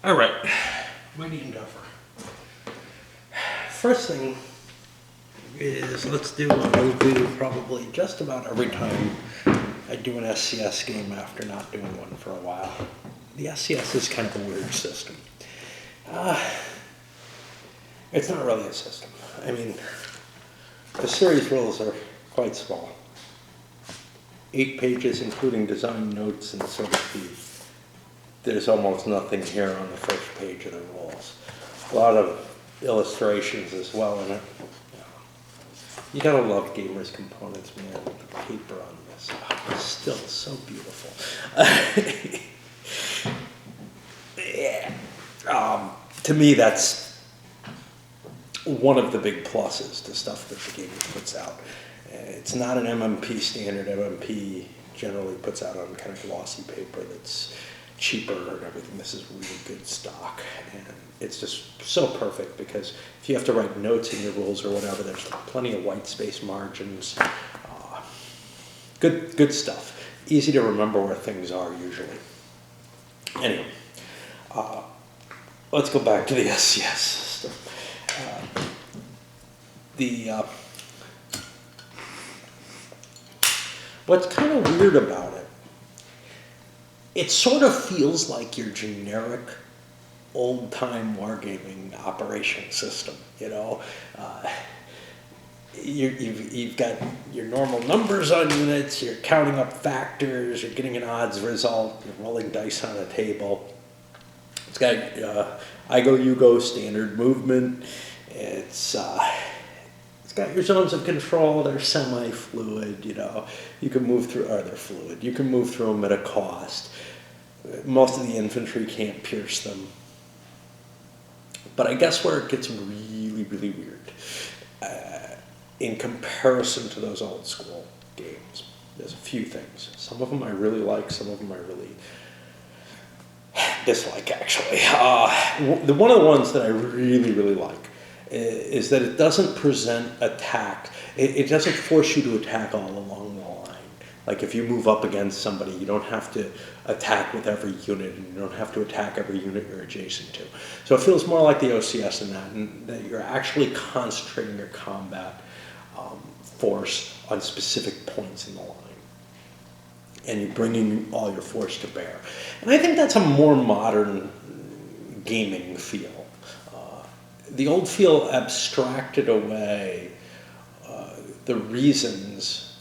All right, mighty endeavor. First thing is let's do what we'll do probably just about every time I do an SCS game after not doing one for a while. The SCS is kind of a weird system. It's not really a system. I mean, the series rules are quite small. 8 pages, including design notes and sort of there's almost nothing here on the first page of the rules. A lot of illustrations as well in it. You gotta love Gamers Components, man. The paper on this is still so beautiful. Yeah. To me, that's one of the big pluses to stuff that the game puts out. It's not an MMP standard. MMP generally puts out on kind of glossy paper that's cheaper and everything. This is really good stock, and it's just so perfect because if you have to write notes in your rules or whatever, there's plenty of white space margins. Good stuff. Easy to remember where things are usually. Anyway, let's go back to the SCS system. What's kind of weird about it sort of feels like your generic old-time wargaming operation system, you know? You've got your normal numbers on units, you're counting up factors, you're getting an odds result, you're rolling dice on a table. It's got I go, you go standard movement. It's got your zones of control. They're semi-fluid, you know. You can move through, or they're fluid. You can move through them at a cost. Most of the infantry can't pierce them. But I guess where it gets really, really weird, in comparison to those old school games, there's a few things. Some of them I really like, some of them I really dislike, actually. One of the ones that I really, really like is that it doesn't present attack. It doesn't force you to attack all along the line. Like if you move up against somebody, you don't have to attack with every unit, and you don't have to attack every unit you're adjacent to. So it feels more like the OCS in that, and that you're actually concentrating your combat force on specific points in the line. And you're bringing all your force to bear. And I think that's a more modern gaming feel. The old feel abstracted away the reasons.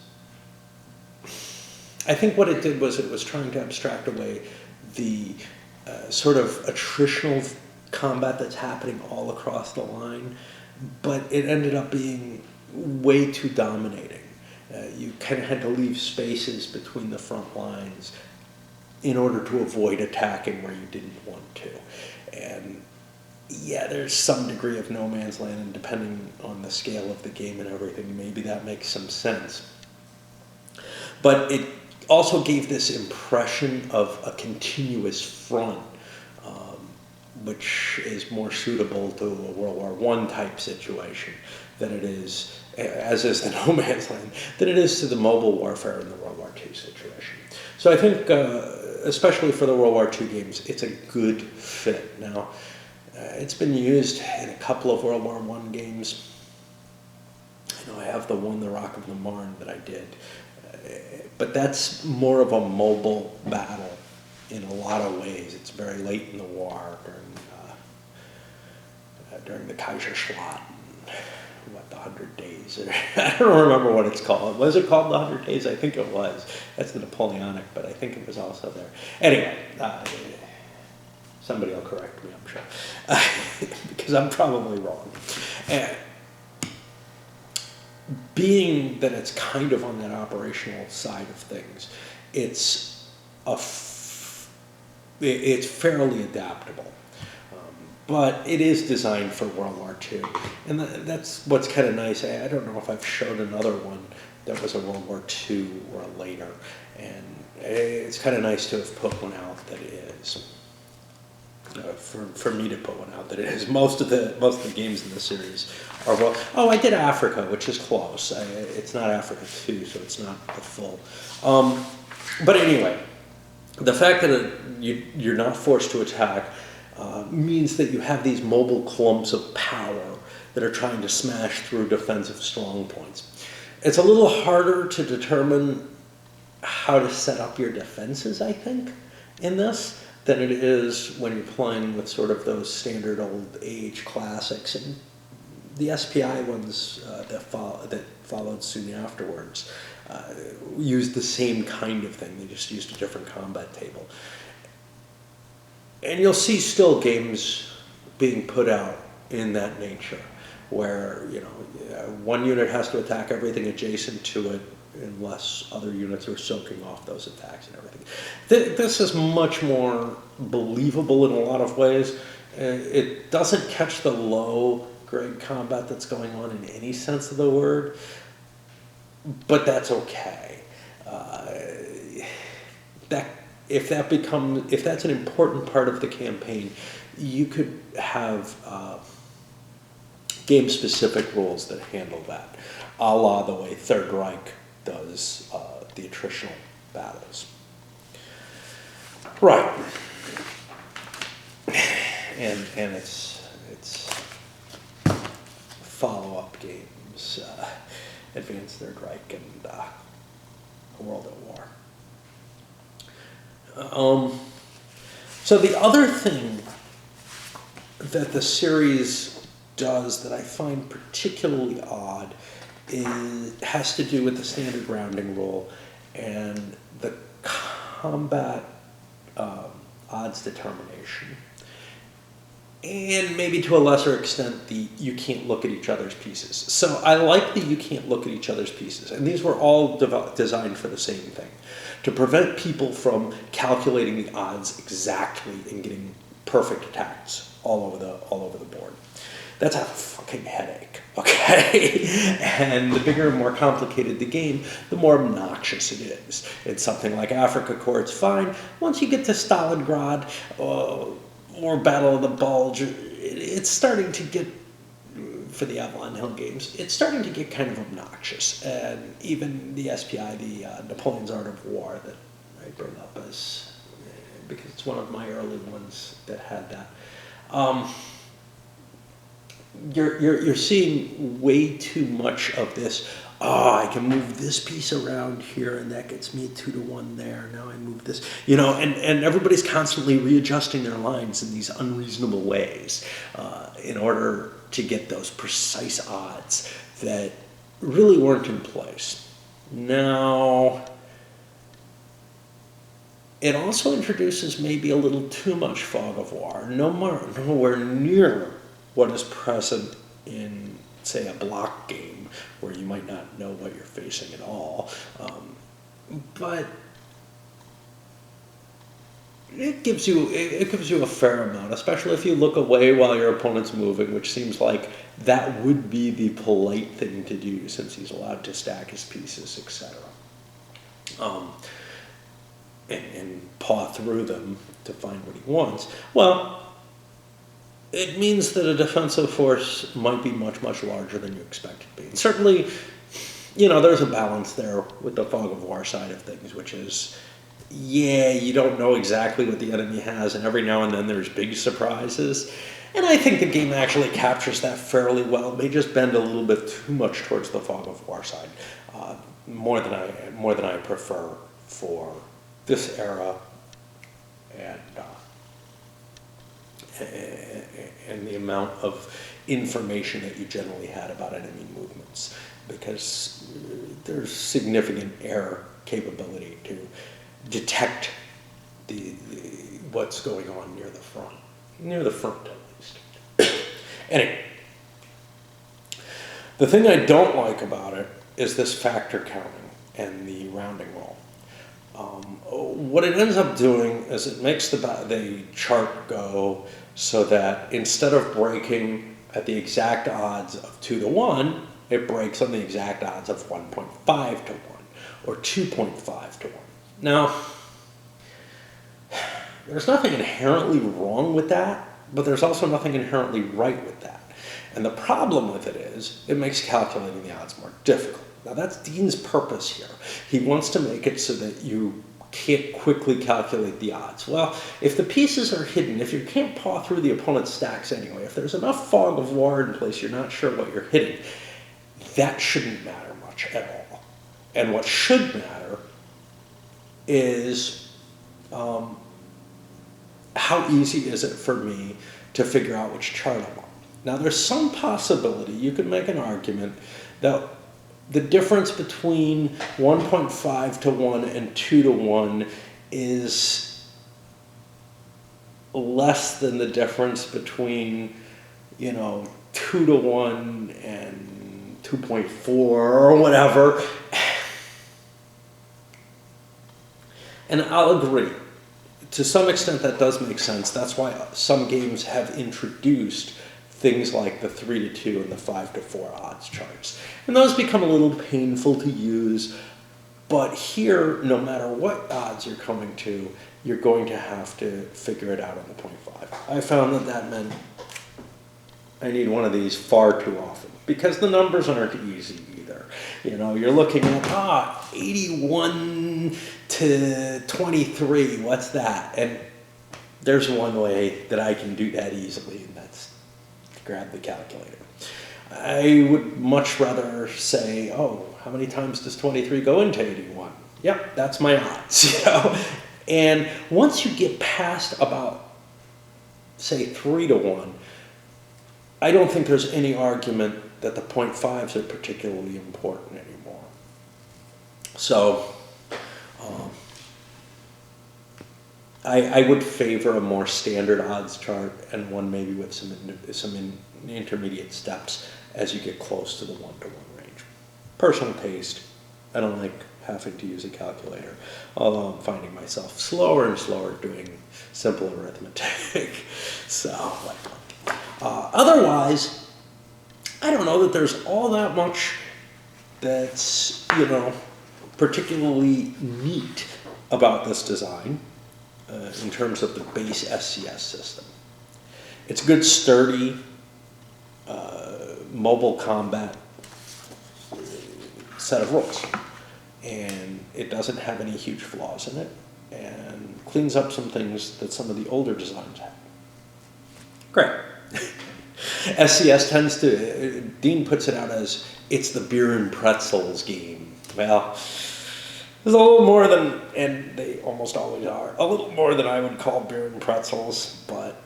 I think what it did was it was trying to abstract away the sort of attritional combat that's happening all across the line, but it ended up being way too dominating. You kind of had to leave spaces between the front lines in order to avoid attacking where you didn't want to. And yeah, there's some degree of no man's land, and depending on the scale of the game and everything, maybe that makes some sense. But it also gave this impression of a continuous front, which is more suitable to a World War I type situation than it is, as is the no man's land, than it is to the mobile warfare in the World War II situation. So I think, especially for the World War II games, it's a good fit. Now, it's been used in a couple of World War I games. You know, I have the one, the Rock of the Marne, that I did. But that's more of a mobile battle in a lot of ways. It's very late in the war during the Kaiserschlacht, the 100 Days. I don't remember what it's called. Was it called the 100 Days? I think it was. That's the Napoleonic, but I think it was also there. Anyway, somebody will correct me, I'm sure, because I'm probably wrong. Being that it's kind of on that operational side of things, it's fairly adaptable. But it is designed for World War II. And that's what's kind of nice. I don't know if I've showed another one that was a World War II or later. And it's kind of nice to have put one out that is. For me to put one out that it is. Most of the games in the series are, well, oh, I did Africa, which is close. It's not Africa 2, so it's not the full. But anyway, the fact that you're not forced to attack, means that you have these mobile clumps of power that are trying to smash through defensive strong points. It's a little harder to determine how to set up your defenses, I think, in this, than it is when you're playing with sort of those standard old age classics. And the SPI ones that followed soon afterwards used the same kind of thing. They just used a different combat table. And you'll see still games being put out in that nature, where one unit has to attack everything adjacent to it unless other units are soaking off those attacks and everything. This is much more believable in a lot of ways. It doesn't catch the low-grade combat that's going on in any sense of the word, but that's okay. If that's an important part of the campaign, you could have game-specific rules that handle that, a la the way Third Reich does the attritional battles. Right. And it's follow-up games, Advanced Third Reich and World at War. So the other thing that the series does that I find particularly odd has to do with the standard rounding rule and the combat odds determination. And maybe to a lesser extent, the you can't look at each other's pieces. So I like the you can't look at each other's pieces. And these were all designed for the same thing, to prevent people from calculating the odds exactly and getting perfect attacks all over the board. That's a fucking headache, okay? And the bigger and more complicated the game, the more obnoxious it is. In something like Africa Corps, it's fine. Once you get to Stalingrad or Battle of the Bulge, it's starting to get, for the Avalon Hill games, it's starting to get kind of obnoxious. And even the SPI, the Napoleon's Art of War, that I bring up as, because it's one of my early ones that had that. You're seeing way too much of this. I can move this piece around here, and that gets me a 2-to-1 there. Now I move this, and everybody's constantly readjusting their lines in these unreasonable ways in order to get those precise odds that really weren't in place. Now, it also introduces maybe a little too much fog of war. Nowhere near what is present in, say, a block game, where you might not know what you're facing at all. But it gives you a fair amount, especially if you look away while your opponent's moving, which seems like that would be the polite thing to do, since he's allowed to stack his pieces, etc. And paw through them to find what he wants. Well, it means that a defensive force might be much, much larger than you expect it to be. And certainly, there's a balance there with the fog of war side of things, which is, you don't know exactly what the enemy has, and every now and then there's big surprises. And I think the game actually captures that fairly well. It may just bend a little bit too much towards the fog of war side, more than I prefer for this era, and the amount of information that you generally had about enemy movements, because there's significant error capability to detect what's going on near the front at least. Anyway, the thing I don't like about it is this factor counting and the rounding roll. What it ends up doing is it makes the chart go so that instead of breaking at the exact odds of 2-to-1, it breaks on the exact odds of 1.5 to 1 or 2.5 to 1. Now, there's nothing inherently wrong with that, but there's also nothing inherently right with that. And the problem with it is it makes calculating the odds more difficult. Now, that's Dean's purpose here. He wants to make it so that you can't quickly calculate the odds. Well, if the pieces are hidden, if you can't paw through the opponent's stacks anyway, if there's enough fog of war in place, you're not sure what you're hitting, that shouldn't matter much at all. And what should matter is how easy is it for me to figure out which chart I'm on. Now, there's some possibility, you could make an argument, that the difference between 1.5 to 1 and 2 to 1 is less than the difference between, 2 to 1 and 2.4 or whatever. And I'll agree. To some extent, that does make sense. That's why some games have introduced things like the 3 to 2 and the 5 to 4 odds charts. And those become a little painful to use, but here, no matter what odds you're coming to, you're going to have to figure it out on the 0.5. I found that meant I need one of these far too often, because the numbers aren't easy either. You're looking at, 81 to 23, what's that? And there's one way that I can do that easily, and that's grab the calculator. I would much rather say, how many times does 23 go into 81? Yep, that's my odds, And once you get past about, say, 3 to 1, I don't think there's any argument that the 0.5s are particularly important anymore. So, I would favor a more standard odds chart and one maybe with some intermediate steps as you get close to the 1 to 1 range. Personal taste. I don't like having to use a calculator, although I'm finding myself slower and slower doing simple arithmetic. So, otherwise, I don't know that there's all that much that's, particularly neat about this design. In terms of the base SCS system. It's good, sturdy, mobile combat set of rules. And it doesn't have any huge flaws in it, and cleans up some things that some of the older designs have. Great. SCS tends to, Dean puts it out as, it's the beer and pretzels game. Well, there's a little more than, and they almost always are, a little more than I would call beer and pretzels, but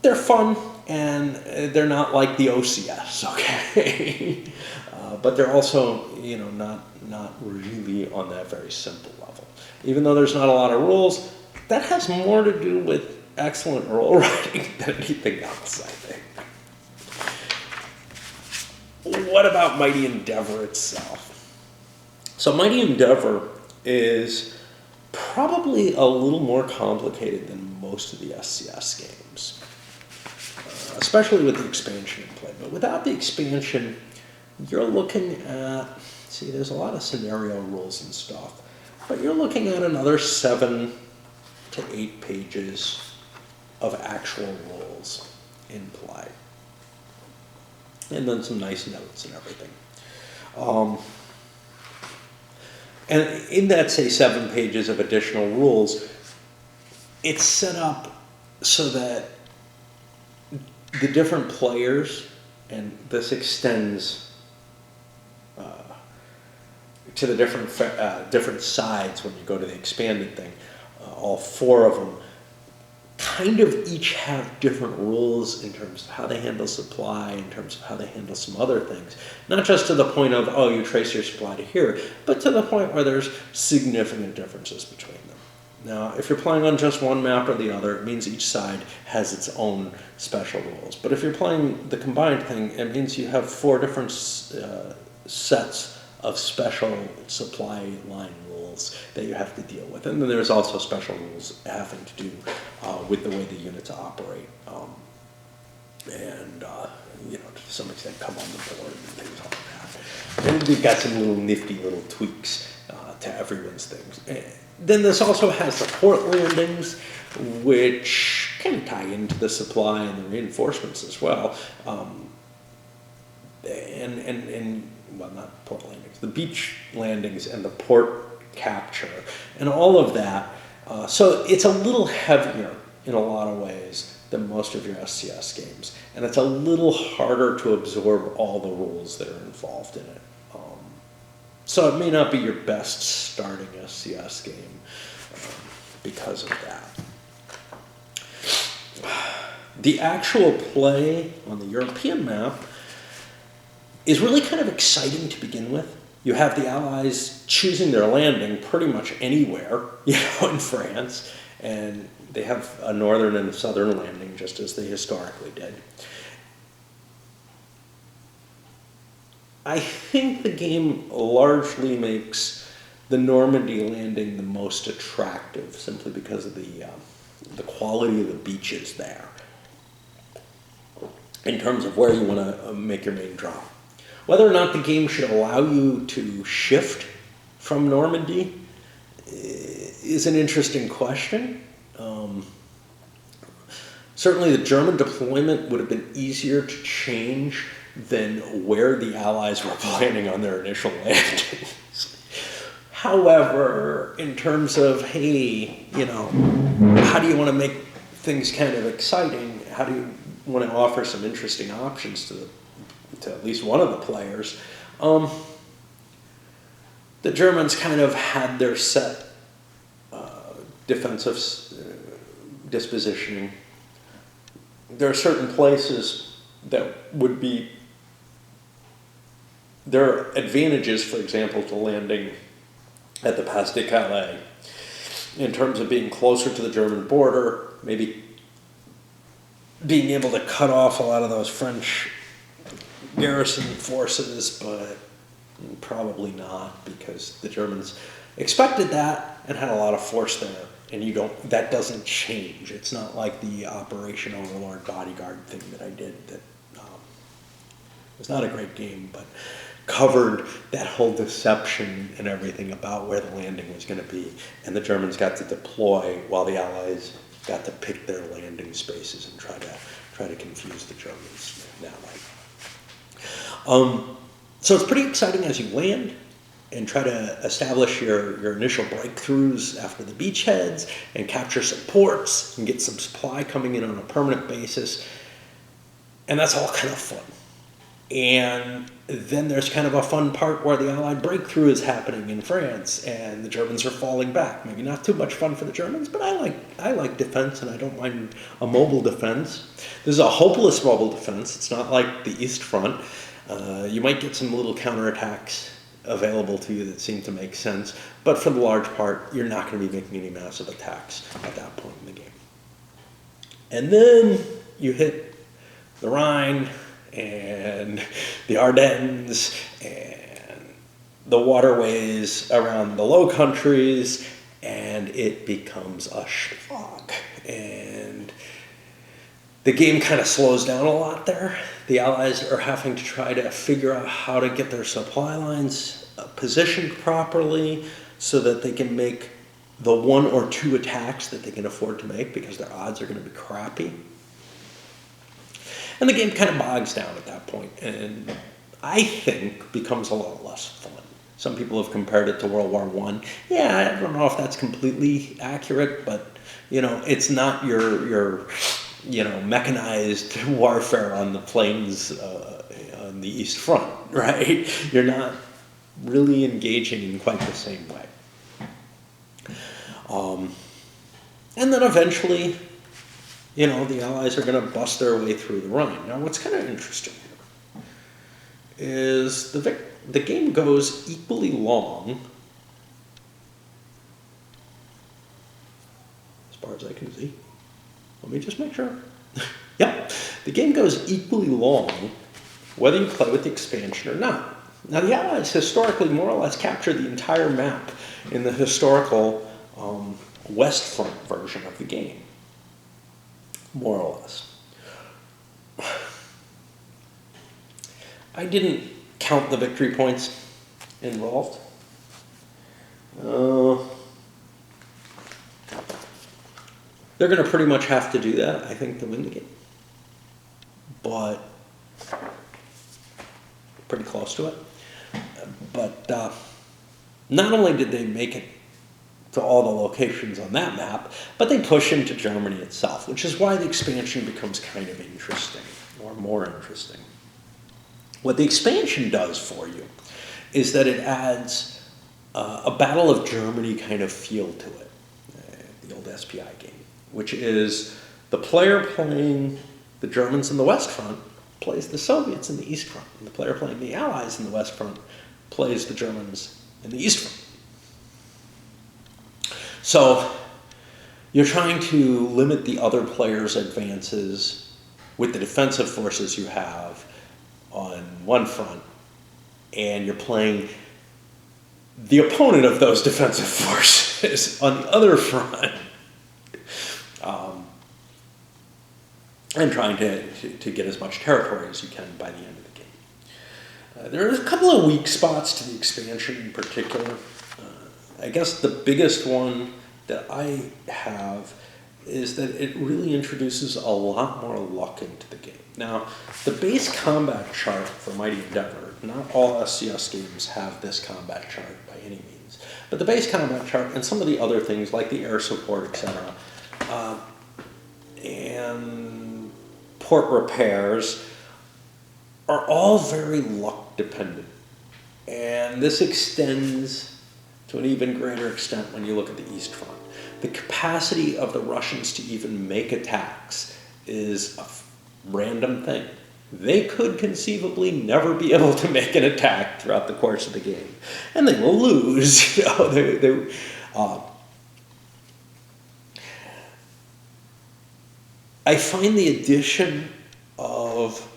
they're fun, and they're not like the OCS, okay? But they're also, not really on that very simple level. Even though there's not a lot of rules, that has more to do with excellent rule writing than anything else, I think. What about Mighty Endeavor itself? So Mighty Endeavor is probably a little more complicated than most of the SCS games, especially with the expansion in play. But without the expansion, you're looking at, there's a lot of scenario rules and stuff, but you're looking at another 7 to 8 pages of actual rules in play. And then some nice notes and everything. And in that, say, 7 pages of additional rules, it's set up so that the different players, and this extends to the different sides when you go to the expanded thing, all 4 of them kind of each have different rules in terms of how they handle supply, in terms of how they handle some other things. Not just to the point of, you trace your supply to here, but to the point where there's significant differences between them. Now, if you're playing on just one map or the other, it means each side has its own special rules. But if you're playing the combined thing, it means you have 4 different sets of special supply line rules that you have to deal with. And then there's also special rules having to do with the way the units operate. And, to some extent come on the board and things like that. And we've got some little nifty little tweaks to everyone's things. And then this also has the port landings, which can tie into the supply and the reinforcements as well. Well, not port landings, the beach landings and the port capture, and all of that. So it's a little heavier in a lot of ways than most of your SCS games, and it's a little harder to absorb all the rules that are involved in it. So it may not be your best starting SCS game because of that. The actual play on the European map is really kind of exciting to begin with. You have the Allies choosing their landing pretty much anywhere, in France, and they have a northern and a southern landing, just as they historically did. I think the game largely makes the Normandy landing the most attractive, simply because of the quality of the beaches there, in terms of where you want to make your main drop. Whether or not the game should allow you to shift from Normandy is an interesting question. Certainly the German deployment would have been easier to change than where the Allies were planning on their initial landings. However, in terms of, hey, how do you want to make things kind of exciting? How do you want to offer some interesting options to at least one of the players? The Germans kind of had their set defensive dispositioning. There are certain places that would be, there are advantages, for example, to landing at the Pas de Calais in terms of being closer to the German border, maybe being able to cut off a lot of those French garrison forces, but probably not, because the Germans expected that and had a lot of force there, and that doesn't change. It's not like the Operation Overlord Bodyguard thing that I did that was not a great game, but covered that whole deception and everything about where the landing was going to be, and the Germans got to deploy while the Allies got to pick their landing spaces and try to confuse the Germans that way. So it's pretty exciting as you land and try to establish your initial breakthroughs after the beachheads and capture some ports and get some supply coming in on a permanent basis. And that's all kind of fun. And then there's kind of a fun part where the Allied breakthrough is happening in France and the Germans are falling back. Maybe not too much fun for the Germans, but I like defense, and I don't mind a mobile defense. This is a hopeless mobile defense. It's not like the East Front. You might get some little counterattacks available to you that seem to make sense, but for the large part, you're not going to be making any massive attacks at that point in the game. And then you hit the Rhine and the Ardennes and the waterways around the Low Countries, and it becomes a slog. And the game kind of slows down a lot there. The Allies are having to try to figure out how to get their supply lines positioned properly so that they can make the one or two attacks that they can afford to make, because their odds are going to be crappy. And the game kind of bogs down at that point, and I think becomes a lot less fun. Some people have compared it to World War I. Yeah, I don't know if that's completely accurate, but it's not your mechanized warfare on the plains on the East Front, right? You're not really engaging in quite the same way. And then eventually, the Allies are going to bust their way through the Rhine. Now, what's kind of interesting here is the game goes equally long, as far as I can see. Let me just make sure. Yep, the game goes equally long whether you play with the expansion or not. Now, the Allies historically more or less captured the entire map in the historical West Front version of the game. More or less. I didn't count the victory points involved. They're going to pretty much have to do that, I think, to win the game. But pretty close to it. But not only did they make it to all the locations on that map, but they push into Germany itself, which is why the expansion becomes kind of interesting, or more interesting. What the expansion does for you is that it adds a Battle of Germany kind of feel to it, the old SPI game, which is the player playing the Germans in the West Front plays the Soviets in the East Front, and the player playing the Allies in the West Front plays the Germans in the East Front. So you're trying to limit the other player's advances with the defensive forces you have on one front, and you're playing the opponent of those defensive forces on the other front, and trying to get as much territory as you can by the end of the game. There are a couple of weak spots to the expansion in particular. I guess the biggest one that I have is that it really introduces a lot more luck into the game. Now, the base combat chart for Mighty Endeavor, not all SCS games have this combat chart by any means, but the base combat chart and some of the other things like the air support, etc., and port repairs are all very luck dependent. And this extends to an even greater extent when you look at the East Front. The capacity of the Russians to even make attacks is a random thing. They could conceivably never be able to make an attack throughout the course of the game, and they will lose. I find the addition of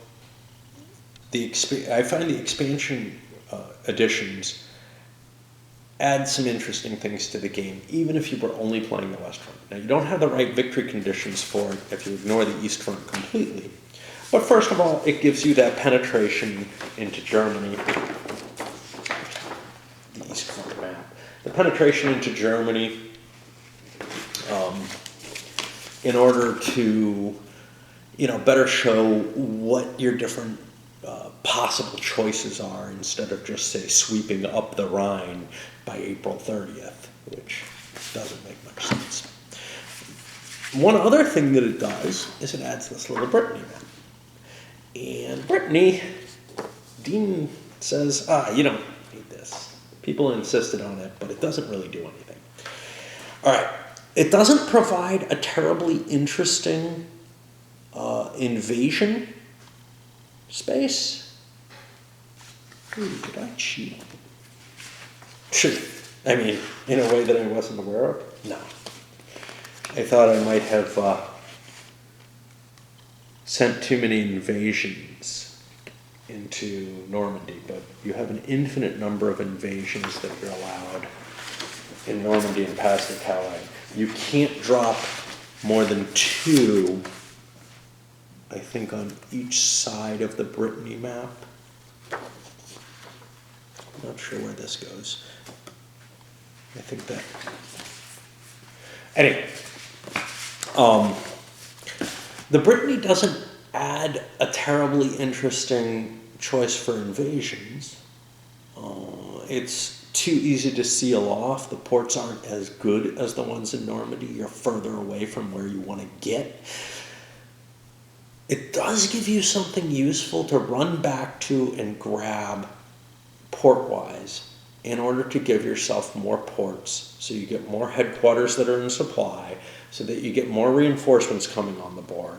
the expansion additions add some interesting things to the game, even if you were only playing the West Front. Now, you don't have the right victory conditions for it if you ignore the East Front completely. But first of all, it gives you that penetration into Germany. The East Front map. The penetration into Germany in order to, better show what your different possible choices are instead of just, say, sweeping up the Rhine by April 30th, which doesn't make much sense. One other thing that it does is it adds this little Brittany map. And Brittany, Dean says, you don't need this. People insisted on it, but it doesn't really do anything. All right, it doesn't provide a terribly interesting invasion space. Ooh, did I cheat? Sure. I mean, in a way that I wasn't aware of? No. I thought I might have sent too many invasions into Normandy, but you have an infinite number of invasions that you're allowed in Normandy and past the Calais. You can't drop more than 2, I think, on each side of the Brittany map. I'm not sure where this goes. I think that... Anyway. The Brittany doesn't add a terribly interesting choice for invasions. It's too easy to seal off. The ports aren't as good as the ones in Normandy. You're further away from where you want to get. It does give you something useful to run back to and grab port-wise in order to give yourself more ports, so you get more headquarters that are in supply, so that you get more reinforcements coming on the board.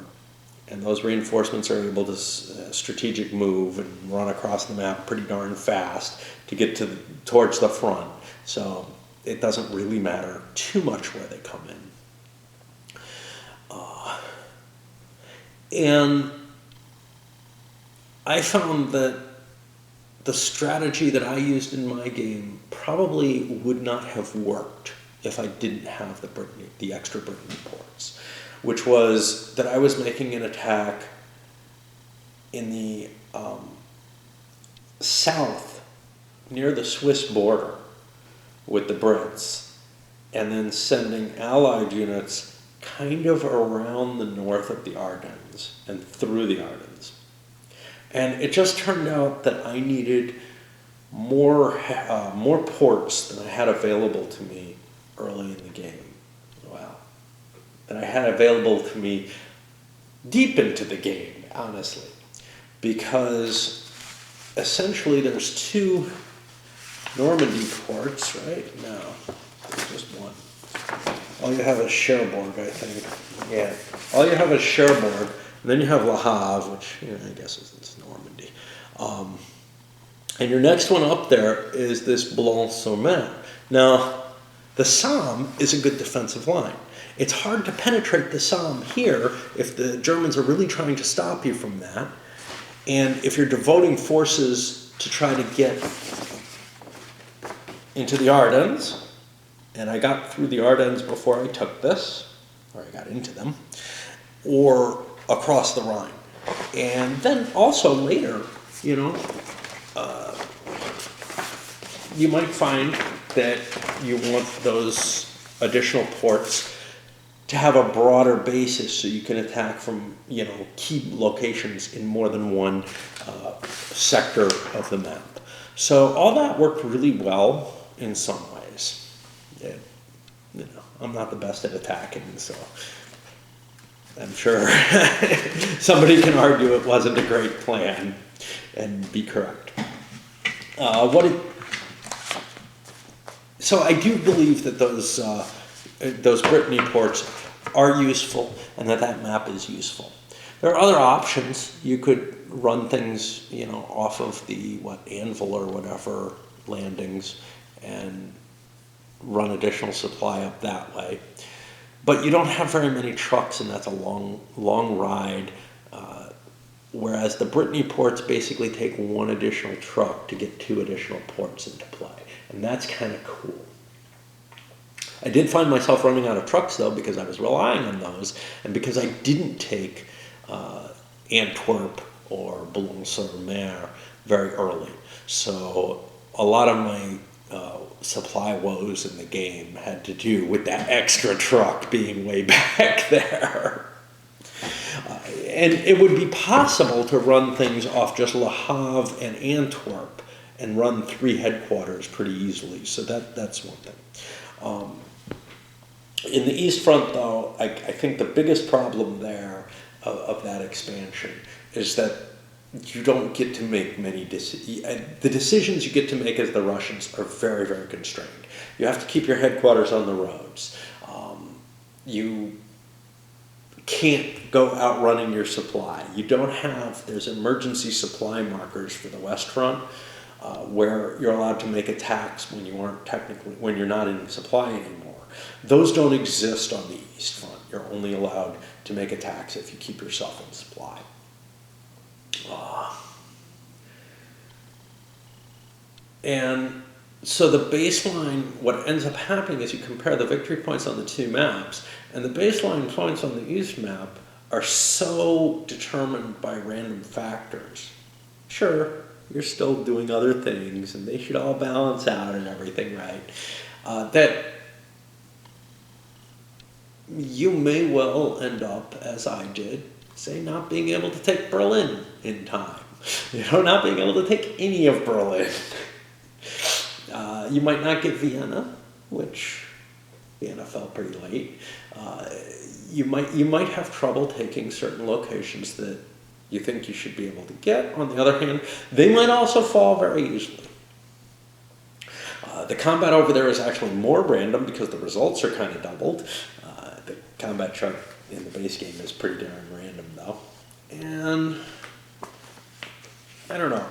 And those reinforcements are able to strategic move and run across the map pretty darn fast to get towards the front. So it doesn't really matter too much where they come in. And I found that the strategy that I used in my game probably would not have worked if I didn't have the extra Brittany ports, which was that I was making an attack in the south near the Swiss border with the Brits, and then sending Allied units kind of around the north of the Ardennes and through the Ardennes. And it just turned out that I needed more ports than I had available to me early in the game. Wow. Than I had available to me deep into the game, honestly. Because essentially there's 2 Normandy ports, right? No, there's just one. All you have is Cherbourg, I think. Yeah. All you have is Cherbourg, and then you have Le Havre, which I guess is Normandy. And your next one up there is this Boulogne-sur-Mer. Now, the Somme is a good defensive line. It's hard to penetrate the Somme here if the Germans are really trying to stop you from that. And if you're devoting forces to try to get into the Ardennes, and I got through the Ardennes before I took this, or I got into them, or across the Rhine. And then also later, you might find that you want those additional ports to have a broader basis so you can attack from, key locations in more than one sector of the map. So all that worked really well in some ways. I'm not the best at attacking, so I'm sure somebody can argue it wasn't a great plan and be correct. So I do believe that those Brittany ports are useful and that map is useful. There are other options. You could run things, off of the Anvil or whatever landings and run additional supply up that way. But you don't have very many trucks, and that's a long ride. Whereas the Brittany ports basically take 1 additional truck to get 2 additional ports into play. And that's kind of cool. I did find myself running out of trucks, though, because I was relying on those, and because I didn't take Antwerp or Boulogne-sur-Mer very early. So a lot of my supply woes in the game had to do with that extra truck being way back there. And it would be possible to run things off just Le Havre and Antwerp and run 3 headquarters pretty easily. So that's one thing. In the East Front, though, I think the biggest problem there of that expansion is that you don't get to make many decisions. The decisions you get to make as the Russians are very, very constrained. You have to keep your headquarters on the roads. You can't go out running your supply. There's emergency supply markers for the West Front where you're allowed to make attacks when you're not in supply anymore. Those don't exist on the East Front. You're only allowed to make attacks if you keep yourself in supply. And so the baseline, what ends up happening is you compare the victory points on the 2 maps, and the baseline points on the East map are so determined by random factors. Sure, you're still doing other things, and they should all balance out and everything, right? That you may well end up, as I did, say, not being able to take Berlin in time. Not being able to take any of Berlin. You might not get Vienna, which Vienna fell pretty late. You might have trouble taking certain locations that you think you should be able to get. On the other hand, they might also fall very easily. The combat over there is actually more random because the results are kind of doubled. The combat chart in the base game is pretty darn random, though. And I don't know.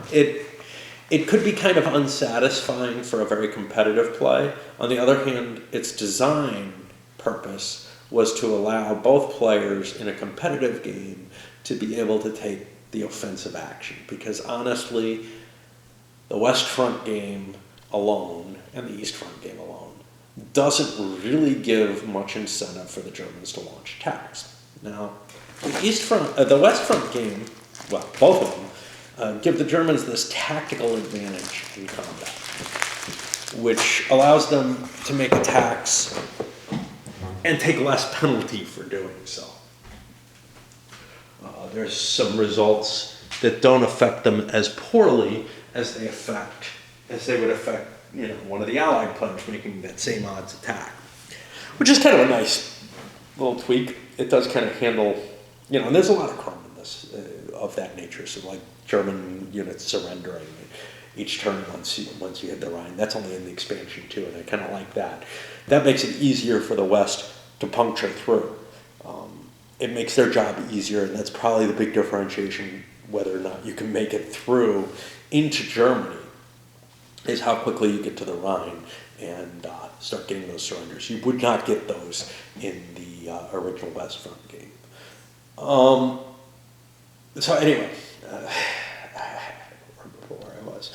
It could be kind of unsatisfying for a very competitive play. On the other hand, its design purpose was to allow both players in a competitive game to be able to take the offensive action. Because honestly, the West Front game alone and the East Front game alone doesn't really give much incentive for the Germans to launch attacks. Now, the West Front game, well, both of them, give the Germans this tactical advantage in combat, which allows them to make attacks and take less penalty for doing so. There's some results that don't affect them as poorly as they affect as they would affect, one of the Allied players making that same odds attack. Which is kind of a nice little tweak. It does kind of handle, and there's a lot of crumb in this, of that nature. So like German units surrendering each turn once you hit the Rhine. That's only in the expansion too, and I kind of like that. That makes it easier for the West to puncture through. It makes their job easier, and that's probably the big differentiation, whether or not you can make it through into Germany, is how quickly you get to the Rhine and start getting those surrenders. You would not get those in the original West Front game. So anyway, I don't remember where I was.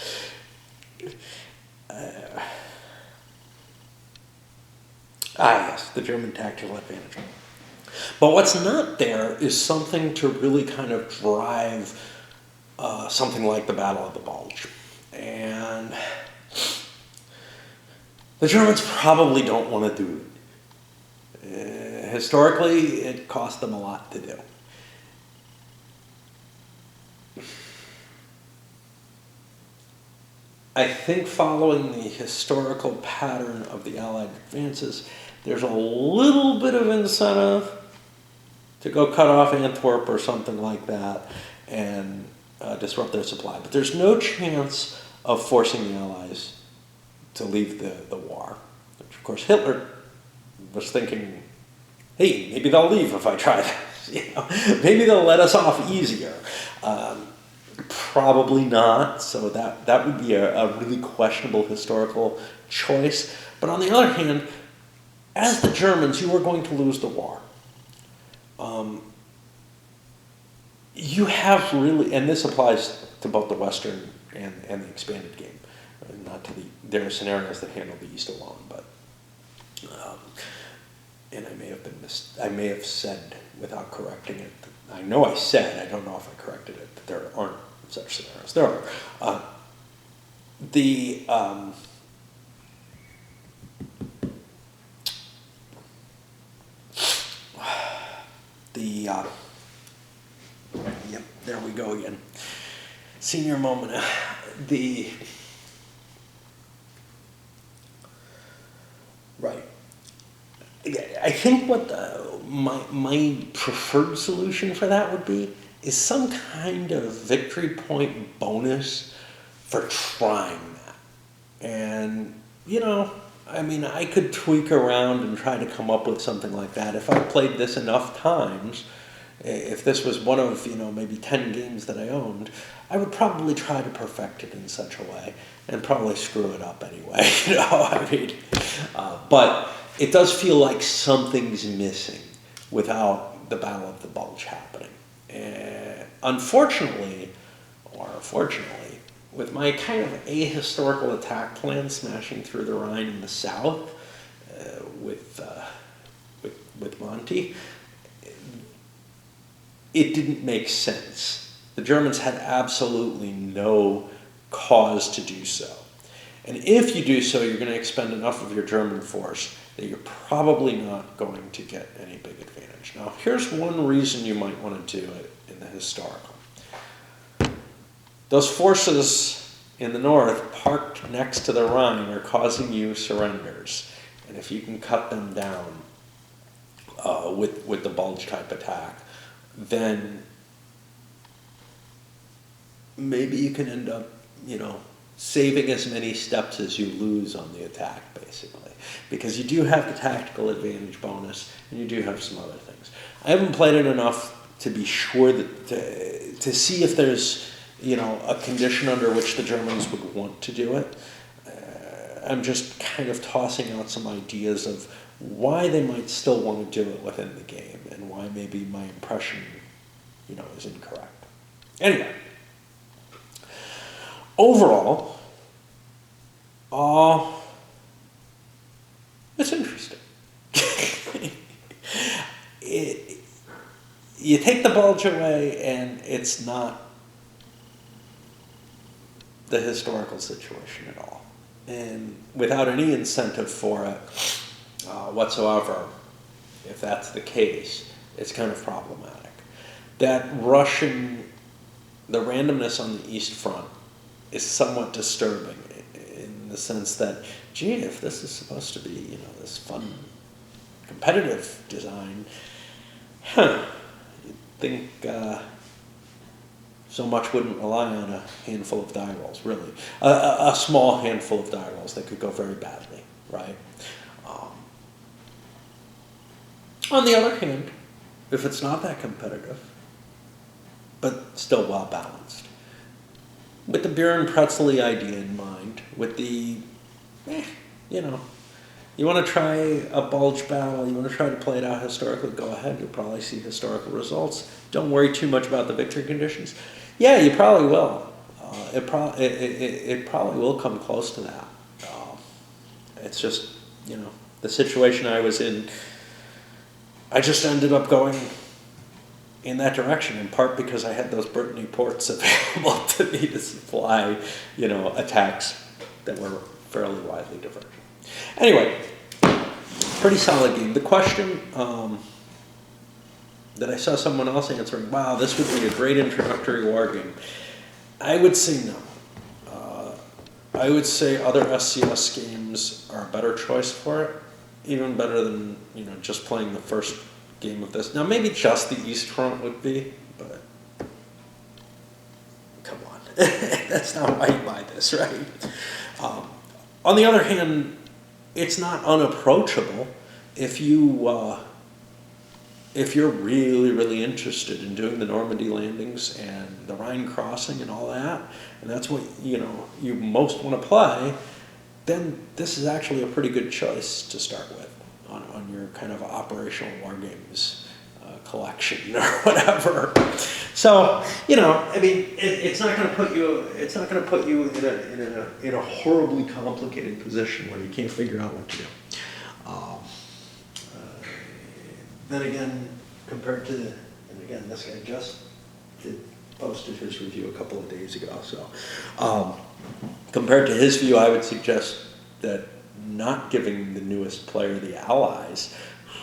Yes, the German tactical advantage. But what's not there is something to really kind of drive something like the Battle of the Bulge. And the Germans probably don't want to do it. Historically, it cost them a lot to do. I think following the historical pattern of the Allied advances, there's a little bit of incentive to go cut off Antwerp or something like that and disrupt their supply. But there's no chance of forcing the Allies to leave the war. Which, of course, Hitler was thinking, hey, maybe they'll leave if I try this. Maybe they'll let us off easier. Probably not, so that would be a really questionable historical choice. But on the other hand, as the Germans, you are going to lose the war. You have really, and this applies to both the Western and the expanded game, not to there are scenarios that handle the East alone, but and I may have said without correcting it. I know I said, I don't know if I corrected it, that there aren't such scenarios. There are. Yep, there we go again. Senior moment. Right. I think what my preferred solution for that would be is some kind of victory point bonus for trying that. And, I could tweak around and try to come up with something like that. If I played this enough times, if this was one of, maybe 10 games that I owned, I would probably try to perfect it in such a way and probably screw it up anyway, but it does feel like something's missing without the Battle of the Bulge happening. And unfortunately, or fortunately, with my kind of ahistorical attack plan smashing through the Rhine in the south with Monty, it didn't make sense. The Germans had absolutely no cause to do so. And if you do so, you're going to expend enough of your German force that you're probably not going to get any big advantage. Now, here's one reason you might want to do it in the historical. Those forces in the north parked next to the Rhine are causing you surrenders. And if you can cut them down with the bulge type attack, then maybe you can end up, saving as many steps as you lose on the attack, basically. Because you do have the tactical advantage bonus, and you do have some other things. I haven't played it enough to be sure that to see if there's, a condition under which the Germans would want to do it. I'm just kind of tossing out some ideas of why they might still want to do it within the game, and why maybe my impression, is incorrect. Anyway. Overall, it's interesting. You take the bulge away, and it's not the historical situation at all. And without any incentive for it whatsoever, if that's the case, it's kind of problematic. The randomness on the East Front is somewhat disturbing. the sense that, gee, if this is supposed to be, this fun, competitive design, you'd think so much wouldn't rely on a handful of die rolls, really. A small handful of die rolls that could go very badly, right? On the other hand, if it's not that competitive, but still well balanced, with the beer and pretzel-y idea in mind, with the, you want to try a bulge battle, you want to try to play it out historically, go ahead, you'll probably see historical results. Don't worry too much about the victory conditions. Yeah, you probably will. It probably will come close to that. It's just, the situation I was in, I just ended up going in that direction, in part because I had those Brittany ports available to me to supply, attacks that were fairly widely divergent. Anyway, pretty solid game. The question that I saw someone else answering, wow, this would be a great introductory war game. I would say no. I would say other SCS games are a better choice for it, even better than, just playing the first game of this. Now, maybe just the East Front would be, but come on. That's not why you buy this, right? On the other hand, it's not unapproachable if you're really, really interested in doing the Normandy landings and the Rhine crossing and all that, and that's what you most want to play, then this is actually a pretty good choice to start with on your kind of operational war games collection or whatever. So it's not going to put you in a horribly complicated position where you can't figure out what to do. Then again, this guy just posted his review a couple of days ago. So, compared to his view, I would suggest that not giving the newest player the allies,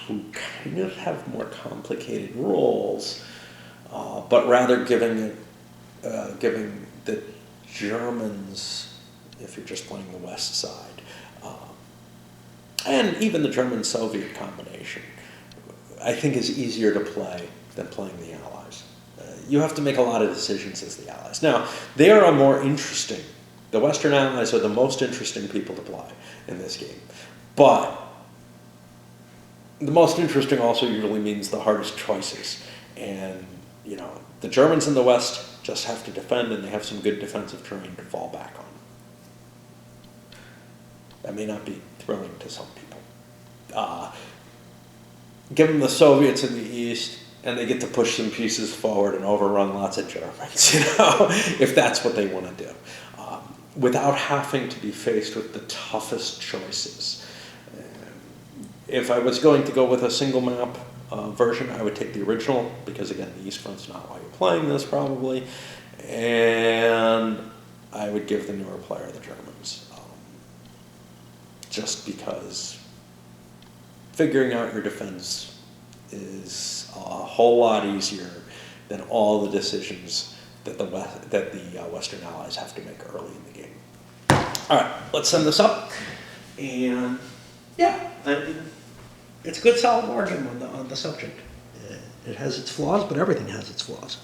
who kind of have more complicated rules, but rather giving the Germans, if you're just playing the West side, and even the German-Soviet combination, I think is easier to play than playing the Allies. You have to make a lot of decisions as the Allies. Now, they are more interesting. The Western Allies are the most interesting people to play in this game. But the most interesting also usually means the hardest choices. And, the Germans in the West just have to defend, and they have some good defensive terrain to fall back on. That may not be thrilling to some people. Give them the Soviets in the East, and they get to push some pieces forward and overrun lots of Germans, if that's what they want to do, without having to be faced with the toughest choices. If I was going to go with a single map version, I would take the original, because again, the East Front's not why you're playing this probably, and I would give the newer player the Germans, just because figuring out your defense is a whole lot easier than all the decisions that the Western Allies have to make early in the game. All right, let's send this up. And yeah, it's a good solid war game on the subject. It has its flaws, but everything has its flaws.